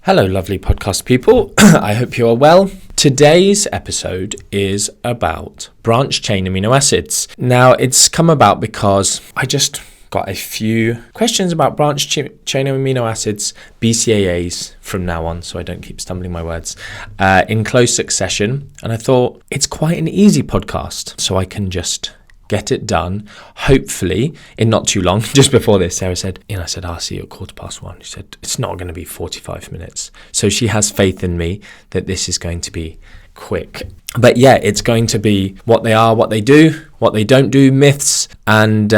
Hello, lovely podcast people. I hope you are well. Today's episode is about branched chain amino acids. Now, it's come about because I just got a few questions about branched chain amino acids, BCAAs from now on, so I don't keep stumbling my words, in close succession. And I thought it's quite an easy podcast, so I can just get it done, hopefully, in not too long. Just before this, Sarah said, I said, I'll see you at 1:15. She said, it's not going to be 45 minutes. So she has faith in me that this is going to be quick. But yeah, it's going to be what they are, what they do, what they don't do, myths, and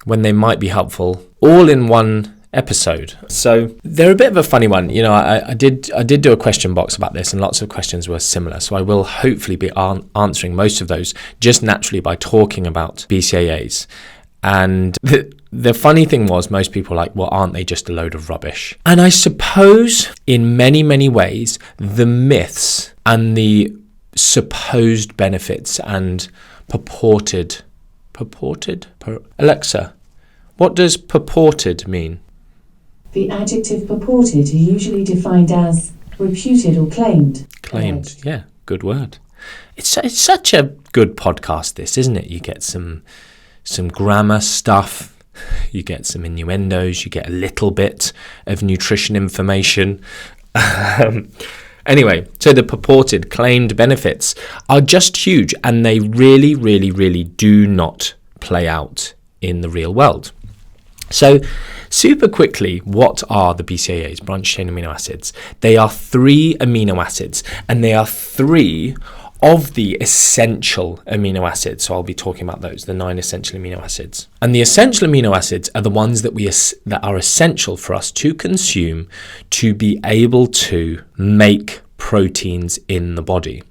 when they might be helpful, all in one episode. So they're a bit of a funny one. I did do a question box about this, and lots of questions were similar. So I will hopefully be answering most of those just naturally by talking about BCAAs. And the funny thing was, most people were like, well, aren't they just a load of rubbish? And I suppose in many, many ways, the myths and the supposed benefits and Alexa, what does purported mean? The adjective purported are usually defined as reputed or claimed. Claimed, yeah, good word. It's such a good podcast, this, isn't it? You get some grammar stuff, you get some innuendos, you get a little bit of nutrition information. Anyway, so the purported claimed benefits are just huge, and they really, really, really do not play out in the real world. So super quickly, what are the BCAAs, branched chain amino acids? They are 3 amino acids, and they are 3 of the essential amino acids. So I'll be talking about those, the 9 essential amino acids. And the essential amino acids are the ones that are essential for us to consume to be able to make proteins in the body.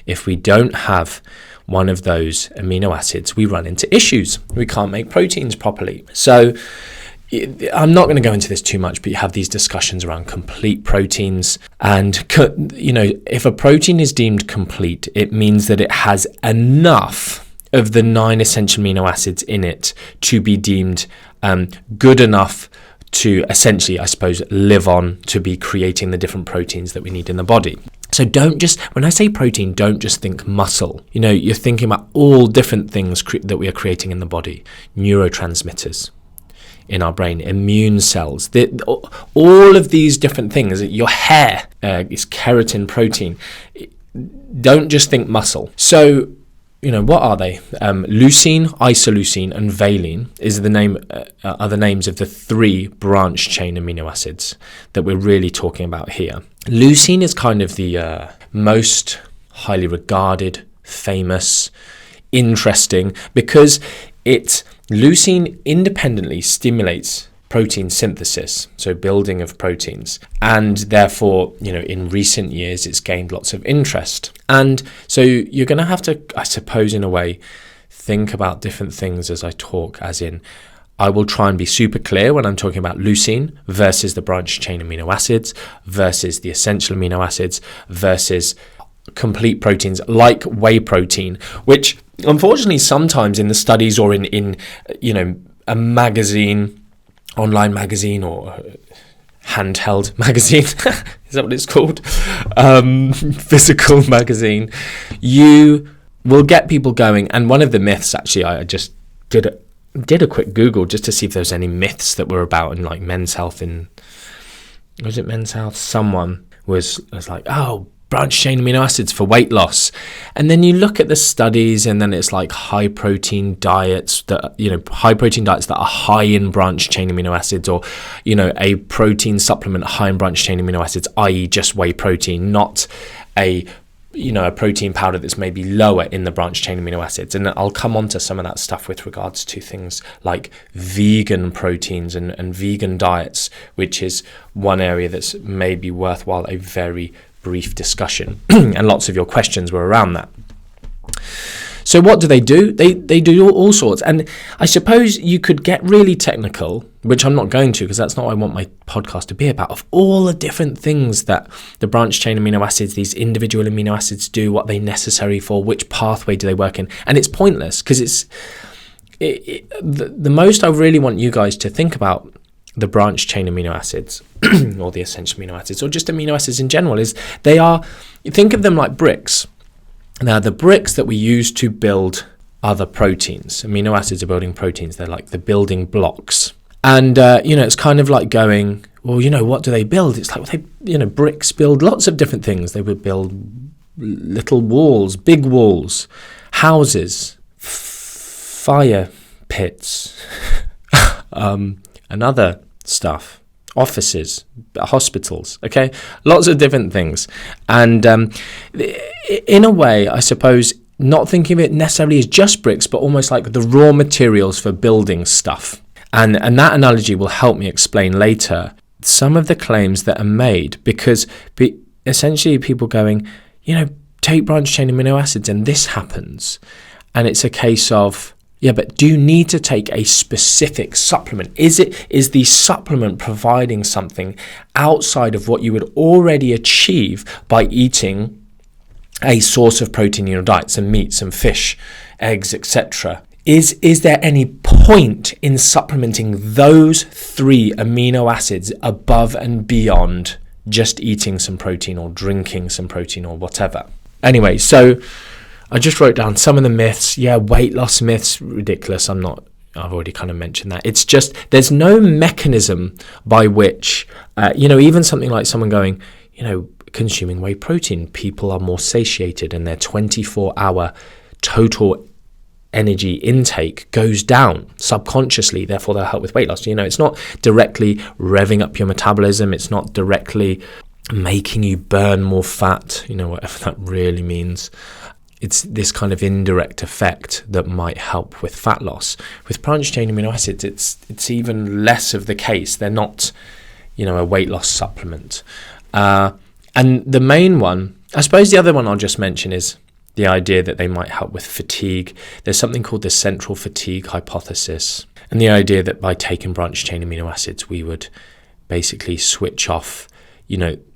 If we don't have one of those amino acids, we run into issues. We can't make proteins properly. So I'm not going to go into this too much, but you have these discussions around complete proteins. And, if a protein is deemed complete, it means that it has enough of the 9 essential amino acids in it to be deemed good enough to essentially, I suppose, live on, to be creating the different proteins that we need in the body. So when I say protein, don't just think muscle. You're thinking about all different things that we are creating in the body. Neurotransmitters in our brain, immune cells, all of these different things. Your hair is keratin protein. Don't just think muscle. So, what are they? Leucine, isoleucine, and valine are the names of the 3 branched chain amino acids that we're really talking about here. Leucine is kind of the most highly regarded, famous, interesting, because leucine independently stimulates protein synthesis, so building of proteins, and therefore, in recent years, it's gained lots of interest. And so you're going to have to, I suppose, in a way, think about different things as I talk, as in, I will try and be super clear when I'm talking about leucine versus the branched chain amino acids versus the essential amino acids versus complete proteins like whey protein, which unfortunately sometimes in the studies or in a magazine, online magazine or handheld magazine, is that what it's called? Physical magazine, you will get people going. And one of the myths, actually, I just did a quick Google just to see if there's any myths that were about in like men's health. Was it men's health? Someone was like, oh, branched chain amino acids for weight loss. And then you look at the studies, and then it's like high protein diets that are high in branched chain amino acids, or a protein supplement high in branched chain amino acids, i.e. just whey protein, not a protein powder that's maybe lower in the branched chain amino acids. And I'll come on to some of that stuff with regards to things like vegan proteins and vegan diets, which is one area that's maybe worthwhile a very brief discussion. And lots of your questions were around that. So what do? They do all sorts. And I suppose you could get really technical, which I'm not going to, because that's not what I want my podcast to be about, of all the different things that the branched chain amino acids, these individual amino acids do, what they're necessary for, which pathway do they work in. And it's pointless, because the most I really want you guys to think about the branched chain amino acids or the essential amino acids, or just amino acids in general, is think of them like bricks. Now, the bricks that we use to build other proteins, amino acids are building proteins, they're like the building blocks. And, it's kind of like going, well, what do they build? It's like, bricks build lots of different things. They would build little walls, big walls, houses, fire pits, and other stuff, offices, hospitals, okay? Lots of different things. And in a way, I suppose, not thinking of it necessarily as just bricks, but almost like the raw materials for building stuff. And that analogy will help me explain later some of the claims that are made, because essentially people going, take branched chain amino acids and this happens. And it's a case of, yeah, but do you need to take a specific supplement? Is the supplement providing something outside of what you would already achieve by eating a source of protein in your diet, some meat, some fish, eggs, etc.? Is there any point in supplementing those 3 amino acids above and beyond just eating some protein or drinking some protein or whatever? Anyway, so I just wrote down some of the myths. Yeah, weight loss myths, ridiculous. I've already kind of mentioned that. It's just, there's no mechanism by which, even something like someone going, consuming whey protein, people are more satiated and their 24-hour total energy intake goes down subconsciously, therefore they'll help with weight loss. It's not directly revving up your metabolism. It's not directly making you burn more fat, whatever that really means. It's this kind of indirect effect that might help with fat loss. With branched chain amino acids, it's even less of the case. They're not, a weight loss supplement. And the main one, I suppose the other one I'll just mention, is the idea that they might help with fatigue. There's something called the central fatigue hypothesis, and the idea that by taking branched chain amino acids, we would basically switch off,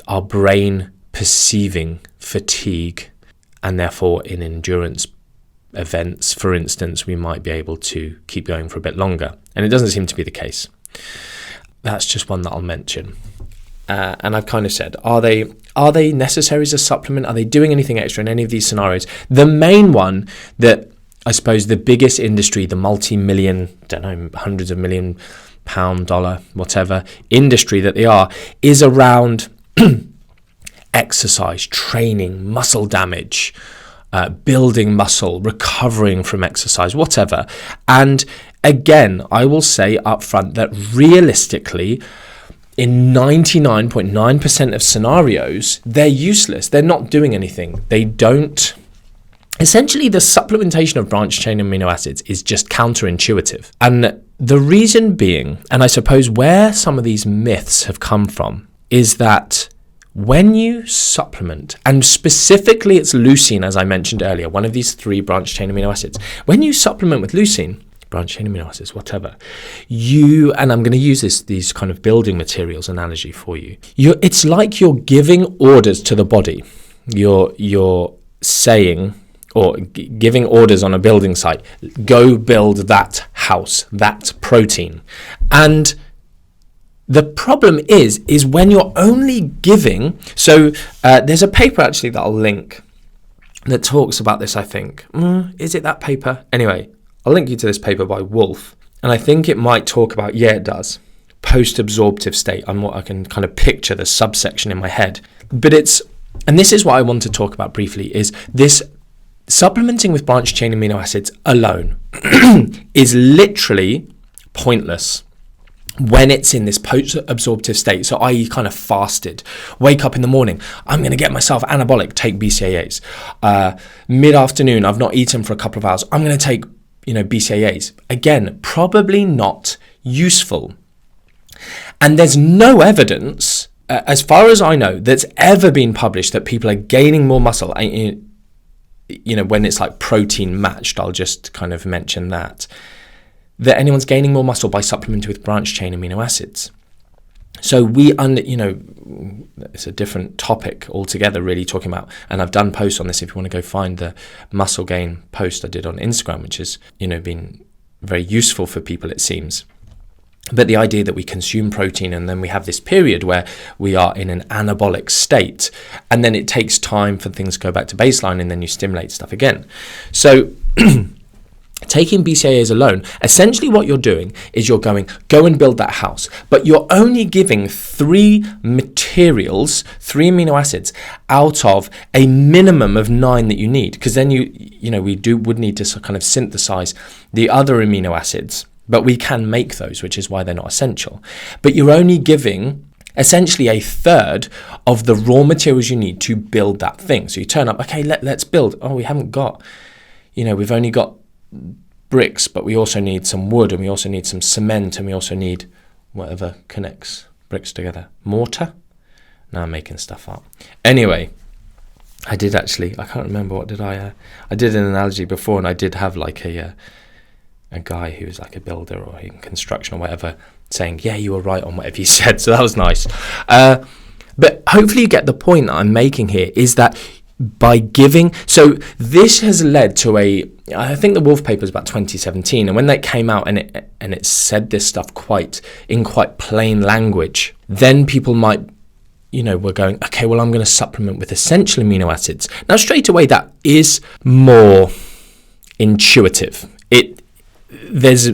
our brain perceiving fatigue, and therefore in endurance events, for instance, we might be able to keep going for a bit longer. And it doesn't seem to be the case. That's just one that I'll mention. And I've kind of said, are they necessary as a supplement? Are they doing anything extra in any of these scenarios? The main one that I suppose the biggest industry, the multi-million, hundreds of million pound, dollar, whatever industry that they are, is around exercise, training, muscle damage, building muscle, recovering from exercise, whatever. And again, I will say up front that realistically, in 99.9% of scenarios, they're useless. They're not doing anything. They don't. Essentially, the supplementation of branched chain amino acids is just counterintuitive. And the reason being, and I suppose where some of these myths have come from, is that when you supplement, and specifically it's leucine, as I mentioned earlier, one of these 3 branched chain amino acids, when you supplement with leucine, branched chain amino acids, whatever, and I'm going to use these kind of building materials analogy for you. It's like you're giving orders to the body. You're saying, or giving orders on a building site, go build that house, that protein. And the problem is when you're only giving, so there's a paper actually that I'll link that talks about this, I think. Is it that paper? Anyway, I'll link you to this paper by Wolf, and I think it might talk about, it does, post-absorptive state. I can kind of picture the subsection in my head. But and this is what I want to talk about briefly, is this supplementing with branched chain amino acids alone is literally pointless when it's in this post-absorptive state. So i.e. kind of fasted, wake up in the morning, I'm going to get myself anabolic, take BCAAs. Mid-afternoon, I've not eaten for a couple of hours, I'm going to take BCAAs. Again, probably not useful. And there's no evidence, as far as I know, that's ever been published that people are gaining more muscle. When it's like protein matched, I'll just kind of mention that anyone's gaining more muscle by supplementing with branched chain amino acids. So it's a different topic altogether, really talking about, and I've done posts on this if you want to go find the muscle gain post I did on Instagram, which has, been very useful for people, it seems. But the idea that we consume protein and then we have this period where we are in an anabolic state, and then it takes time for things to go back to baseline, and then you stimulate stuff again. So taking BCAAs alone, essentially what you're doing is you're going, go and build that house, but you're only giving 3 materials, 3 amino acids out of a minimum of 9 that you need, because then we would need to kind of synthesize the other amino acids, but we can make those, which is why they're not essential. But you're only giving essentially a third of the raw materials you need to build that thing. So you turn up, okay, let's build. Oh, we haven't got, we've only got bricks, but we also need some wood, and we also need some cement, and we also need whatever connects bricks together. Mortar? No, I'm making stuff up. Anyway, I can't remember what did I did an analogy before, and I did have like a guy who was like a builder or in construction or whatever saying, yeah, you were right on whatever you said. So that was nice. But hopefully you get the point that I'm making here, is that by giving, so this has led to I think the Wolf paper is about 2017, and when that came out and it said this stuff in quite plain language, then people might, were going, okay, well, I'm going to supplement with essential amino acids. Now, straight away, that is more intuitive. There's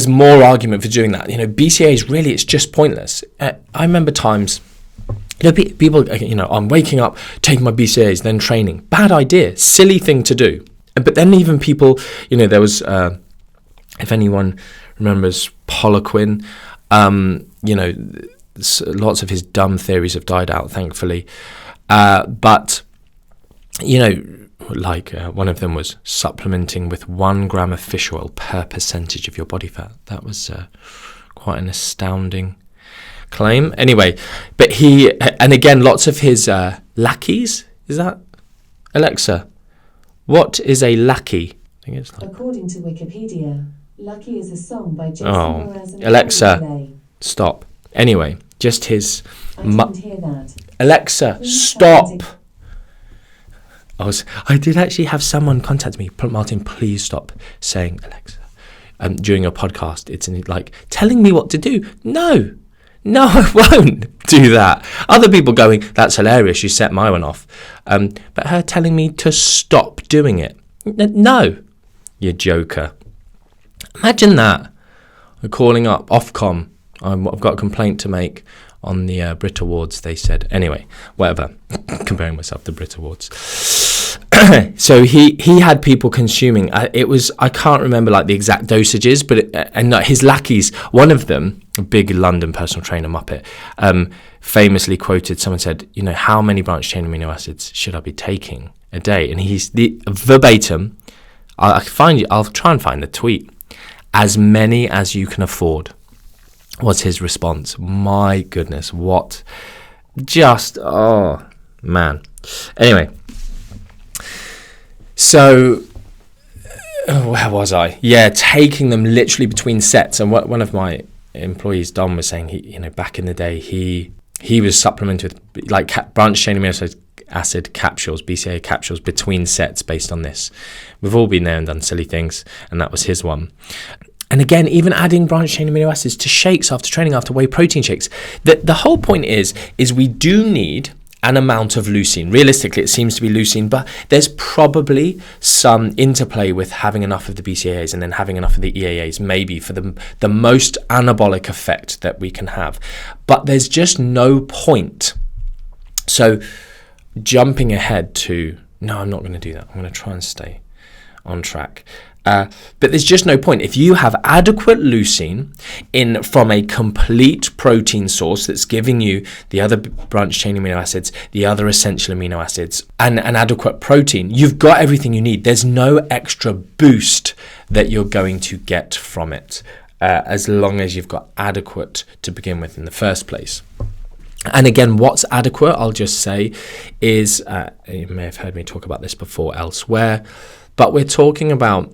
more argument for doing that. BCAAs, really, it's just pointless. I remember times, people, I'm waking up, taking my BCAAs, then training. Bad idea, silly thing to do. But then even people, there was, if anyone remembers Poliquin, lots of his dumb theories have died out, thankfully. But, one of them was supplementing with 1 gram of fish oil per percentage of your body fat. That was quite an astounding claim. Anyway, but and again, lots of his lackeys, is that? Alexa, what is a lackey? I think it's according to Wikipedia, Lucky is a song by Jason Mraz and Alexa, stop. Anyway, just his... I didn't hear that. Alexa, Please stop. I did actually have someone contact me, Martin, please stop saying Alexa during your podcast. It's like telling me what to do. No, I won't do that. Other people going, that's hilarious, you set my one off. But her telling me to stop doing it. No, you joker. Imagine that. I'm calling up Ofcom. I've got a complaint to make on the Brit Awards, they said. Anyway, whatever. Comparing myself to Brit Awards. So he had people consuming. I can't remember like the exact dosages, but his lackeys, one of them, a big London personal trainer Muppet, famously quoted, someone said, how many branched chain amino acids should I be taking a day? And he's the verbatim, I'll try and find the tweet, as many as you can afford, was his response. My goodness, oh man. Anyway, so where was I? Yeah, taking them literally between sets. And one of my employees, Dom, was saying back in the day he was supplemented with like branched chain amino acid capsules, BCAA capsules between sets based on this. We've all been there and done silly things, and that was his one. And again, even adding branched chain amino acids to shakes after training, after whey protein shakes. The whole point is we do need an amount of leucine. Realistically, it seems to be leucine, but there's probably some interplay with having enough of the BCAAs and then having enough of the EAAs, maybe for the most anabolic effect that we can have. But there's just no point. So jumping ahead to, no, I'm not going to do that. I'm going to try and stay on track. But there's just no point. If you have adequate leucine from a complete protein source that's giving you the other branched chain amino acids, the other essential amino acids, and an adequate protein, you've got everything you need. There's no extra boost that you're going to get from it, as long as you've got adequate to begin with in the first place. And again, what's adequate, I'll just say, is, you may have heard me talk about this before elsewhere, but we're talking about,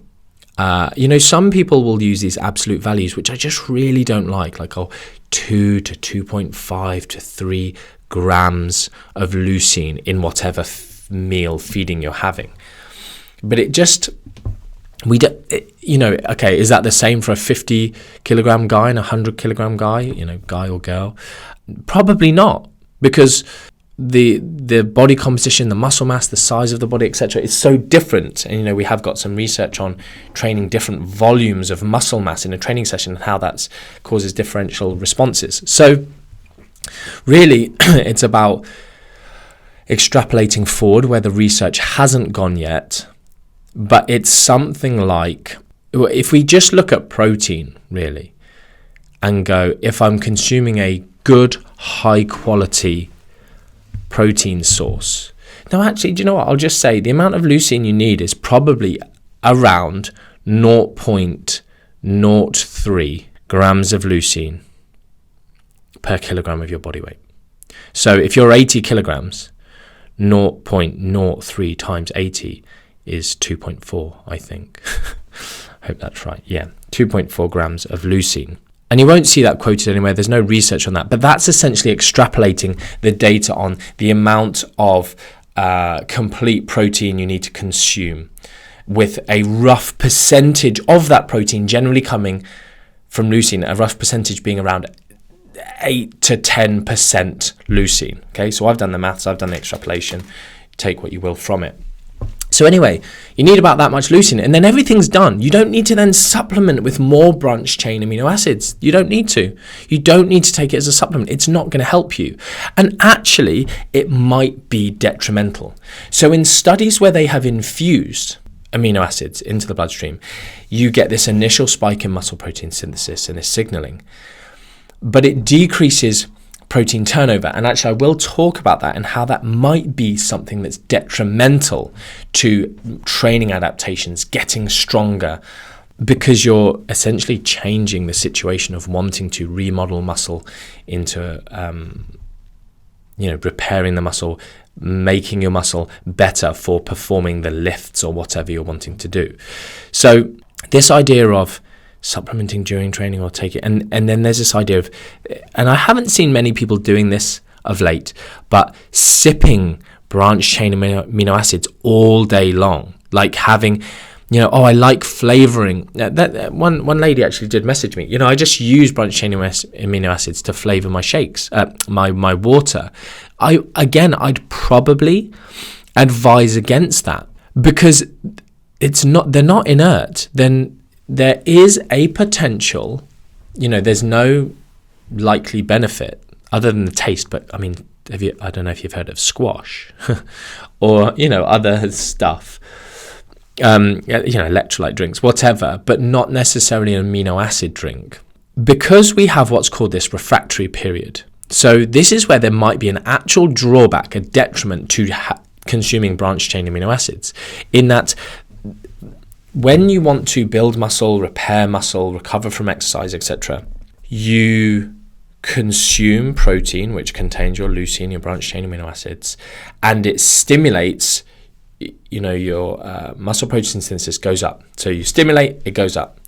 some people will use these absolute values, which I just really don't like 2 to 2.5 to 3 grams of leucine in whatever meal feeding you're having. But it just We don't, okay, is that the same for a 50 kilogram guy and a 100 kilogram guy, guy or girl? Probably not, because the body composition, the muscle mass, the size of the body, etc., is so different. And we have got some research on training different volumes of muscle mass in a training session and how that causes differential responses. So really, it's about extrapolating forward where the research hasn't gone yet. But it's something like, if we just look at protein, really, and go, if I'm consuming a good, high-quality protein source. Now, actually, do you know what? I'll just say the amount of leucine you need is probably around 0.03 grams of leucine per kilogram of your body weight. So if you're 80 kilograms, 0.03 times 80 is 2.4, I think. I hope that's right. Yeah, 2.4 grams of leucine. And you won't see that quoted anywhere. There's no research on that. But that's essentially extrapolating the data on the amount of complete protein you need to consume, with a rough percentage of that protein generally coming from leucine, a rough percentage being around 8 to 10% leucine. Okay, so I've done the maths, I've done the extrapolation. Take what you will from it. So anyway, you need about that much leucine, and then everything's done. You don't need to then supplement with more branched chain amino acids. You don't need to. You don't need to take it as a supplement. It's not going to help you. And actually, it might be detrimental. So in studies where they have infused amino acids into the bloodstream, you get this initial spike in muscle protein synthesis and this signaling. But it decreases protein turnover, and actually I will talk about that and how that might be something that's detrimental to training adaptations, getting stronger, because you're essentially changing the situation of wanting to remodel muscle into repairing the muscle, making your muscle better for performing the lifts or whatever you're wanting to do. So this idea of supplementing during training or take it, and then there's this idea of, and I haven't seen many people doing this of late, but sipping branched chain amino acids all day long, like having, I like flavoring. That one lady actually did message me. I just use branched chain amino acids to flavor my shakes, my water. I'd probably advise against that, because they're not inert. Then there is a potential, there's no likely benefit other than the taste. But I mean, I don't know if you've heard of squash or, other stuff, electrolyte drinks, whatever, but not necessarily an amino acid drink, because we have what's called this refractory period. So this is where there might be an actual drawback, a detriment to consuming branched chain amino acids, in that when you want to build muscle, repair muscle, recover from exercise, etc., you consume protein, which contains your leucine, your branched chain amino acids, and it stimulates, your muscle protein synthesis goes up. So you stimulate, it goes up.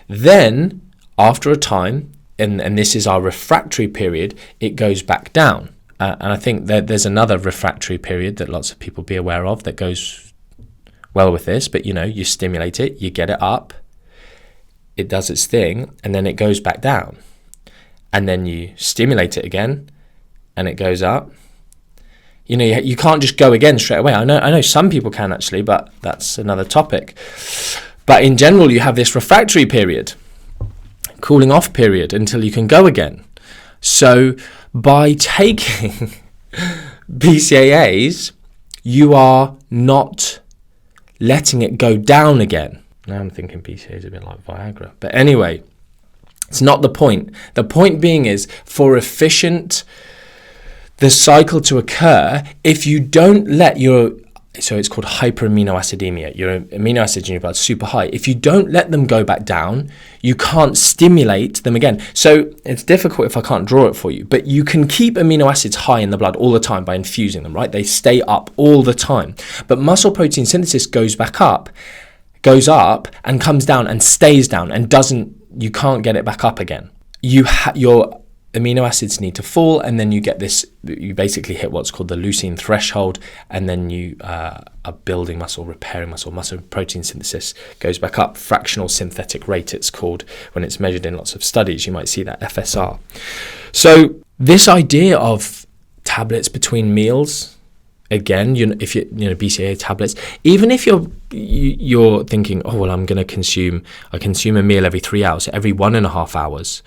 Then, after a time, and this is our refractory period, it goes back down. And I think that there's another refractory period that lots of people be aware of that goes well with this, but you stimulate it, you get it up, it does its thing, and then it goes back down. And then you stimulate it again, and it goes up. You can't just go again straight away. I know some people can actually, but that's another topic. But in general, you have this refractory period, cooling off period, until you can go again. So by taking BCAAs, you are not letting it go down again. Now I'm thinking BCAA is a bit like Viagra. But anyway, it's not the point. The point being is, for the cycle to occur, if you don't let so it's called hyperaminoacidemia, your amino acids in your blood super high. If you don't let them go back down, you can't stimulate them again. So it's difficult if I can't draw it for you, but you can keep amino acids high in the blood all the time by infusing them, right? They stay up all the time. But muscle protein synthesis goes up and comes down and stays down and you can't get it back up again. Your amino acids need to fall, and then you get this, you basically hit what's called the leucine threshold, and then you are building muscle, repairing muscle protein synthesis goes back up. Fractional synthetic rate it's called when it's measured in lots of studies. You might see that FSR. So this idea of tablets between meals, again, if you BCAA tablets, even if you're thinking, oh well, I consume a meal every 3 hours, every 1.5 hours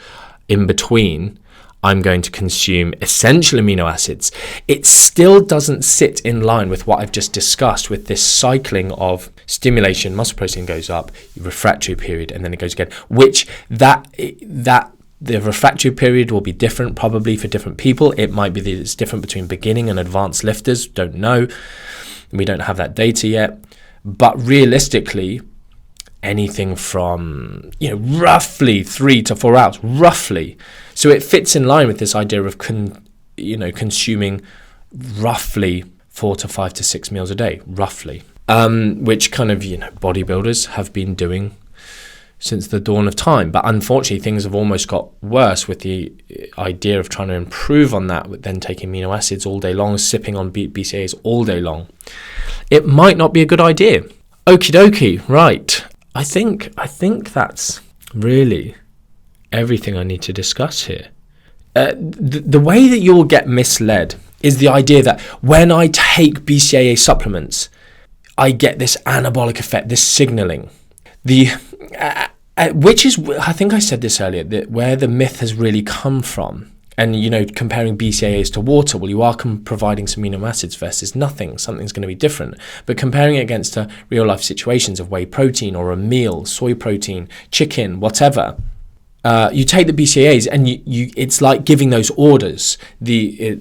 in between I'm going to consume essential amino acids, it still doesn't sit in line with what I've just discussed with this cycling of stimulation, muscle protein goes up, refractory period, and then it goes again, which that the refractory period will be different probably for different people. It might be that it's different between beginning and advanced lifters, don't know. We don't have that data yet. But realistically, anything from roughly 3 to 4 hours, roughly. So it fits in line with this idea of consuming roughly 4 to 5 to 6 meals a day, roughly, which kind of bodybuilders have been doing since the dawn of time. But unfortunately, things have almost got worse with the idea of trying to improve on that, with then taking amino acids all day long, sipping on BCAAs all day long. It might not be a good idea. Okie dokie, right. I think that's really everything I need to discuss here. The way that you'll get misled is the idea that when I take BCAA supplements, I get this anabolic effect, this signaling. Which is, I think I said this earlier, that where the myth has really come from. And, comparing BCAAs to water, well, you are providing some amino acids versus nothing. Something's going to be different. But comparing it against real life situations of whey protein or a meal, soy protein, chicken, whatever, you take the BCAAs and it's like giving those orders. The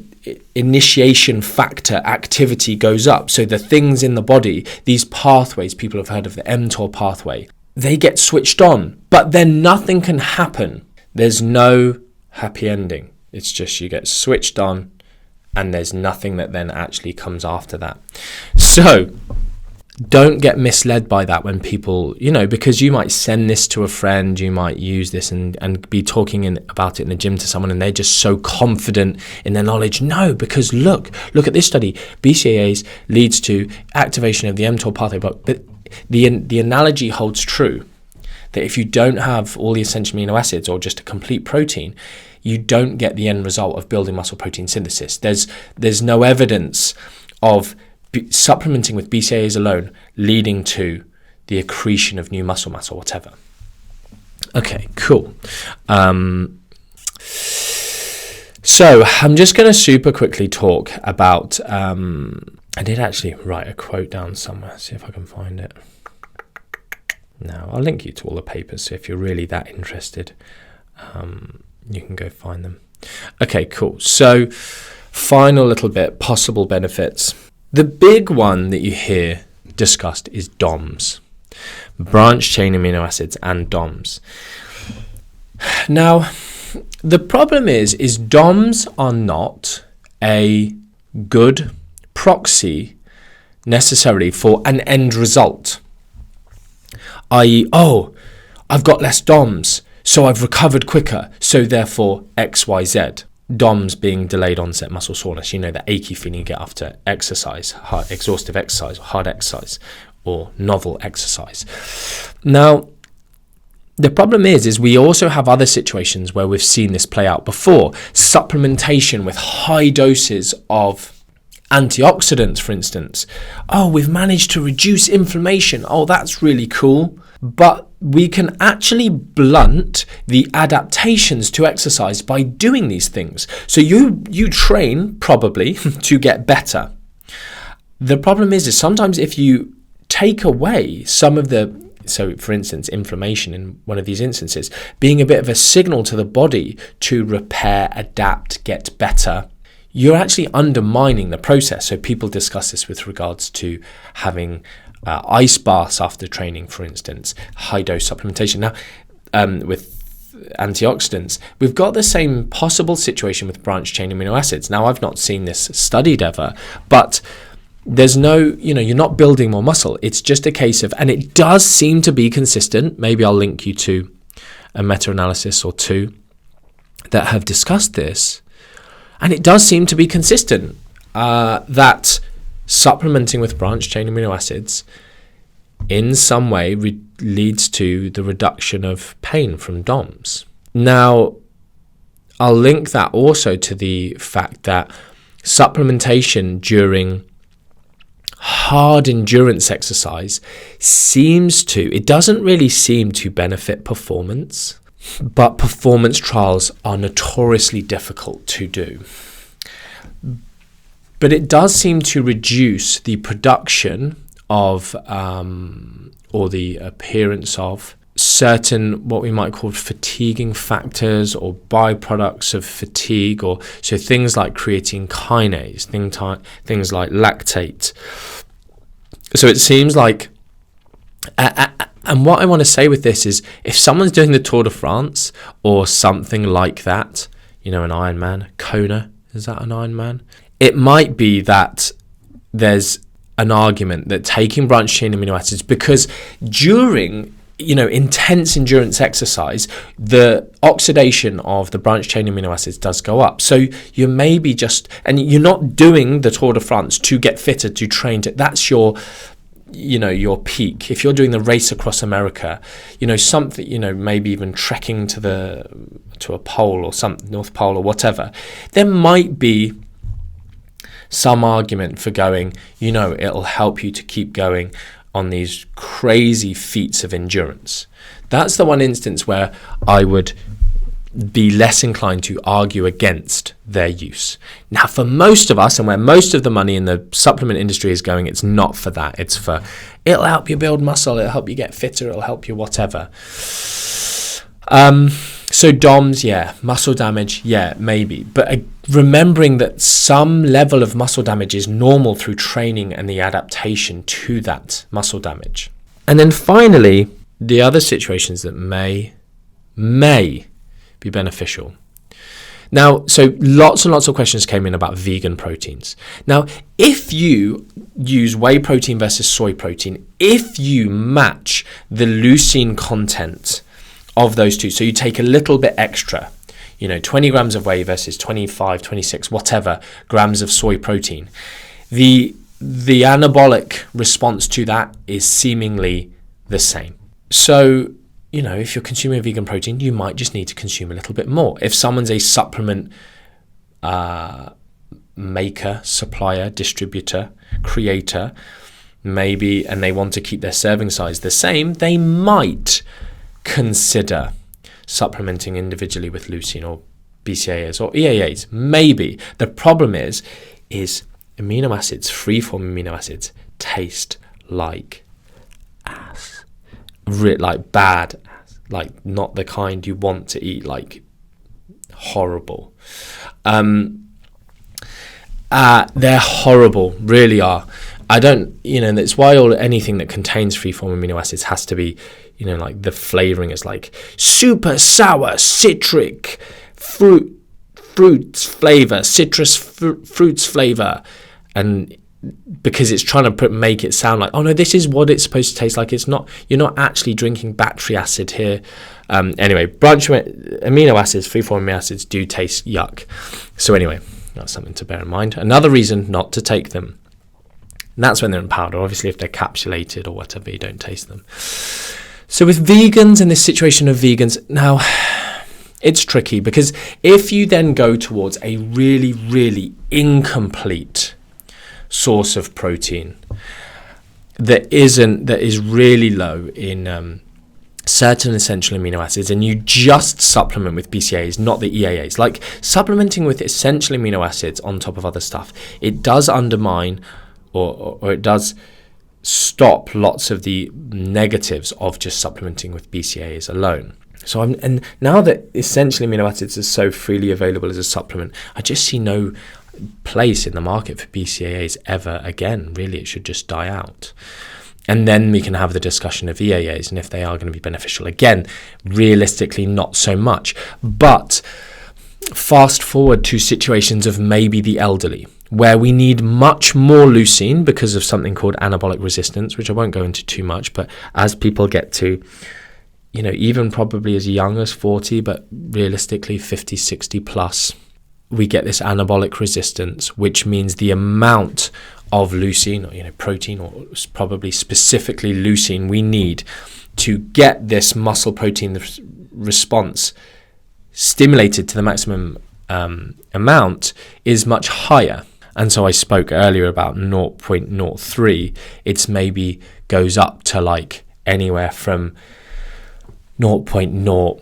initiation factor activity goes up. So the things in the body, these pathways, people have heard of the mTOR pathway, they get switched on. But then nothing can happen. There's no happy ending. It's just you get switched on and there's nothing that then actually comes after that. So don't get misled by that when people, because you might send this to a friend, you might use this and be talking about it in the gym to someone and they're just so confident in their knowledge. No, because look at this study. BCAAs leads to activation of the mTOR pathway. But the analogy holds true that if you don't have all the essential amino acids or just a complete protein, you don't get the end result of building muscle protein synthesis. There's no evidence of supplementing with BCAAs alone leading to the accretion of new muscle mass or whatever. Okay, cool. So I'm just going to super quickly talk about, I did actually write a quote down somewhere, see if I can find it. Now, I'll link you to all the papers, so if you're really that interested, you can go find them. Okay, cool. So, final little bit, possible benefits. The big one that you hear discussed is DOMS, branched chain amino acids and DOMS. Now, the problem is DOMS are not a good proxy necessarily for an end result. I.e., I've got less DOMS, so I've recovered quicker, so therefore XYZ. DOMS being delayed onset muscle soreness, that achy feeling you get after exercise, exhaustive exercise, hard exercise, or novel exercise. Now, the problem is we also have other situations where we've seen this play out before. Supplementation with high doses of antioxidants, for instance. We've managed to reduce inflammation. That's really cool. But we can actually blunt the adaptations to exercise by doing these things. So you train probably to get better. The problem is sometimes if you take away some of so for instance, inflammation in one of these instances, being a bit of a signal to the body to repair, adapt, get better, you're actually undermining the process. So people discuss this with regards to having ice baths after training, for instance, high dose supplementation. Now, with antioxidants, we've got the same possible situation with branched chain amino acids. Now, I've not seen this studied ever, but there's no, you're not building more muscle. It's just a case of, and it does seem to be consistent. Maybe I'll link you to a meta-analysis or two that have discussed this, and it does seem to be consistent, that supplementing with branched chain amino acids in some way leads to the reduction of pain from DOMS. Now, I'll link that also to the fact that supplementation during hard endurance exercise it doesn't really seem to benefit performance, but performance trials are notoriously difficult to do. But it does seem to reduce the production of or the appearance of certain what we might call fatiguing factors or byproducts of fatigue, or so things like creatine kinase, things like lactate. So it seems like, and what I want to say with this is, if someone's doing the Tour de France or something like that, an Ironman, Kona, is that an Ironman? It might be that there's an argument that taking branched chain amino acids, because during intense endurance exercise, the oxidation of the branched chain amino acids does go up. So you maybe and you're not doing the Tour de France to get fitter, to train that's your peak. If you're doing the race across America, something, maybe even trekking to a pole or something, North Pole or whatever, there might be some argument for going, it'll help you to keep going on these crazy feats of endurance. That's the one instance where I would be less inclined to argue against their use. Now, for most of us, and where most of the money in the supplement industry is going, it's not for that. It's for, it'll help you build muscle, it'll help you get fitter, it'll help you whatever. So DOMS, muscle damage, maybe. But remembering that some level of muscle damage is normal through training and the adaptation to that muscle damage. And then finally, the other situations that may be beneficial. Now, so lots and lots of questions came in about vegan proteins. Now, if you use whey protein versus soy protein, if you match the leucine content of those two, so you take a little bit extra, 20 grams of whey versus 25, 26, whatever grams of soy protein, the anabolic response to that is seemingly the same. So, if you're consuming vegan protein, you might just need to consume a little bit more. If someone's a supplement maker, supplier, distributor, creator, maybe, and they want to keep their serving size the same, they might consider supplementing individually with leucine or BCAAs or EAAs. Maybe. The problem is amino acids, free-form amino acids, taste like ass. Like bad ass. Like not the kind you want to eat, like horrible. They're horrible, really are. I don't, that's why anything that contains free-form amino acids has to be, like the flavoring is like super sour, citric, fruits flavor, citrus fruits flavor. And because it's trying to make it sound like, oh no, this is what it's supposed to taste like. It's not, you're not actually drinking battery acid here. Anyway, branched amino acids, free-form amino acids do taste yuck. So anyway, that's something to bear in mind. Another reason not to take them. And that's when they're in powder. Obviously, if they're capsulated or whatever, you don't taste them. So with vegans, in this situation of vegans, now it's tricky, because if you then go towards a really, really incomplete source of protein that is really low in certain essential amino acids, and you just supplement with BCAAs, not the EAAs, like supplementing with essential amino acids on top of other stuff, it does undermine or it does stop lots of the negatives of just supplementing with BCAAs alone. So and now that essential amino acids are so freely available as a supplement, I just see no place in the market for BCAAs ever again. Really, it should just die out. And then we can have the discussion of EAAs and if they are going to be beneficial. Again, realistically, not so much. But fast forward to situations of maybe the elderly, where we need much more leucine because of something called anabolic resistance, which I won't go into too much, but as people get to, even probably as young as 40, but realistically 50, 60 plus, we get this anabolic resistance, which means the amount of leucine, or protein, or probably specifically leucine, we need to get this muscle protein response stimulated to the maximum amount is much higher. And so I spoke earlier about 0.03. It's maybe goes up to like anywhere from 0.04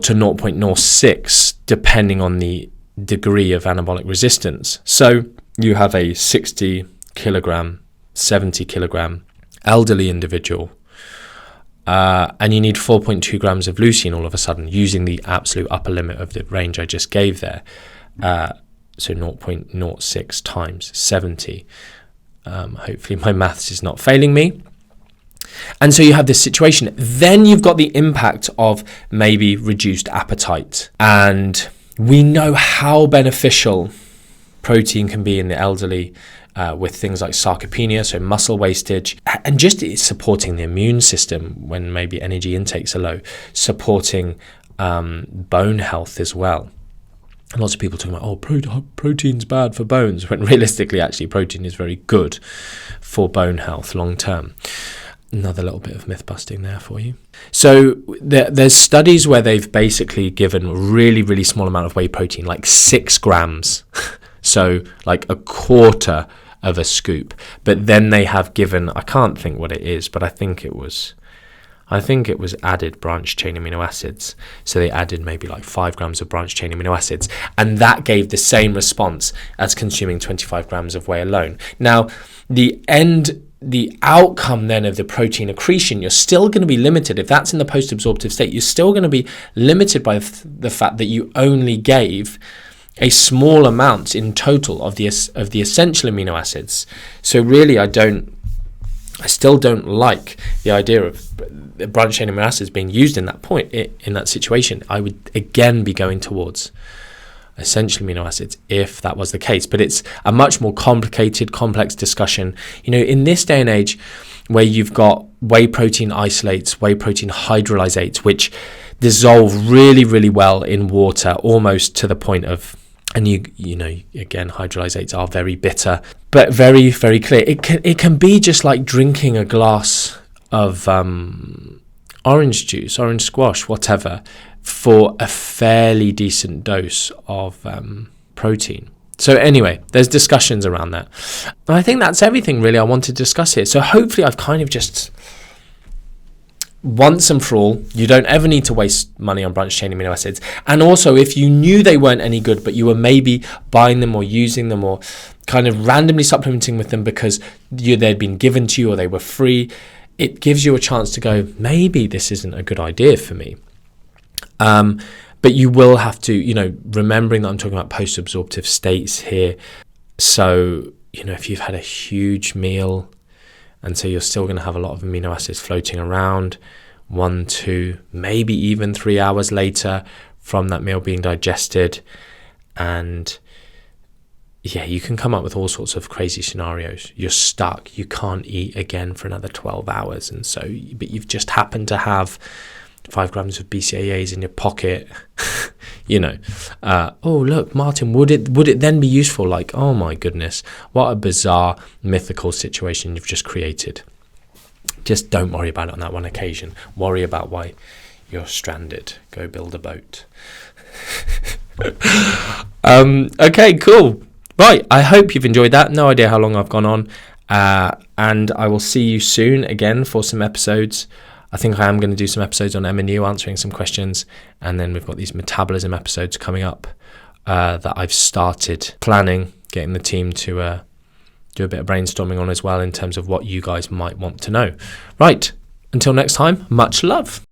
to 0.06, depending on the degree of anabolic resistance. So you have a 60 kilogram, 70 kilogram elderly individual, and you need 4.2 grams of leucine all of a sudden, using the absolute upper limit of the range I just gave there. So 0.06 times 70. Hopefully my maths is not failing me. And so you have this situation. Then you've got the impact of maybe reduced appetite. And we know how beneficial protein can be in the elderly with things like sarcopenia, so muscle wastage, and just supporting the immune system when maybe energy intakes are low, supporting bone health as well. And lots of people talking about, protein's bad for bones, when realistically, actually, protein is very good for bone health long term. Another little bit of myth busting there for you. So there's studies where they've basically given a really, really small amount of whey protein, like 6 grams. So like a quarter of a scoop. But then they have given, I can't think what it is, but I think it was added branched chain amino acids. So they added maybe like 5 grams of branched chain amino acids. And that gave the same response as consuming 25 grams of whey alone. Now, the outcome then of the protein accretion, you're still going to be limited. If that's in the post-absorptive state, you're still going to be limited by the fact that you only gave a small amount in total of the essential amino acids. So really, I still don't like the idea of the branched chain amino acids being used in that point, in that situation. I would again be going towards essential amino acids if that was the case. But it's a much more complicated, complex discussion. In this day and age where you've got whey protein isolates, whey protein hydrolysates, which dissolve really, really well in water, almost to the point of, and again, hydrolysates are very bitter, but very, very clear. It can be just like drinking a glass of orange juice, orange squash, whatever, for a fairly decent dose of protein. So anyway, there's discussions around that. And I think that's everything really I want to discuss here. So hopefully I've kind of just, once and for all, you don't ever need to waste money on branched chain amino acids. And also, if you knew they weren't any good, but you were maybe buying them or using them or kind of randomly supplementing with them because they'd been given to you or they were free, it gives you a chance to go, maybe this isn't a good idea for me. But you will have to, remembering that I'm talking about post-absorptive states here. So, if you've had a huge meal, and so you're still going to have a lot of amino acids floating around 1, 2, maybe even 3 hours later from that meal being digested. And yeah, you can come up with all sorts of crazy scenarios. You're stuck. You can't eat again for another 12 hours. And so, but you've just happened to have 5 grams of BCAAs in your pocket. Oh look, Martin, would it then be useful? Like, oh my goodness, what a bizarre mythical situation you've just created. Just don't worry about it on that one occasion. Worry about why you're stranded. Go build a boat. Okay, cool. Right, I hope you've enjoyed that. No idea how long I've gone on. And I will see you soon again for some episodes. I think I am going to do some episodes on M&U, answering some questions. And then we've got these metabolism episodes coming up that I've started planning, getting the team to do a bit of brainstorming on as well in terms of what you guys might want to know. Right, until next time, much love.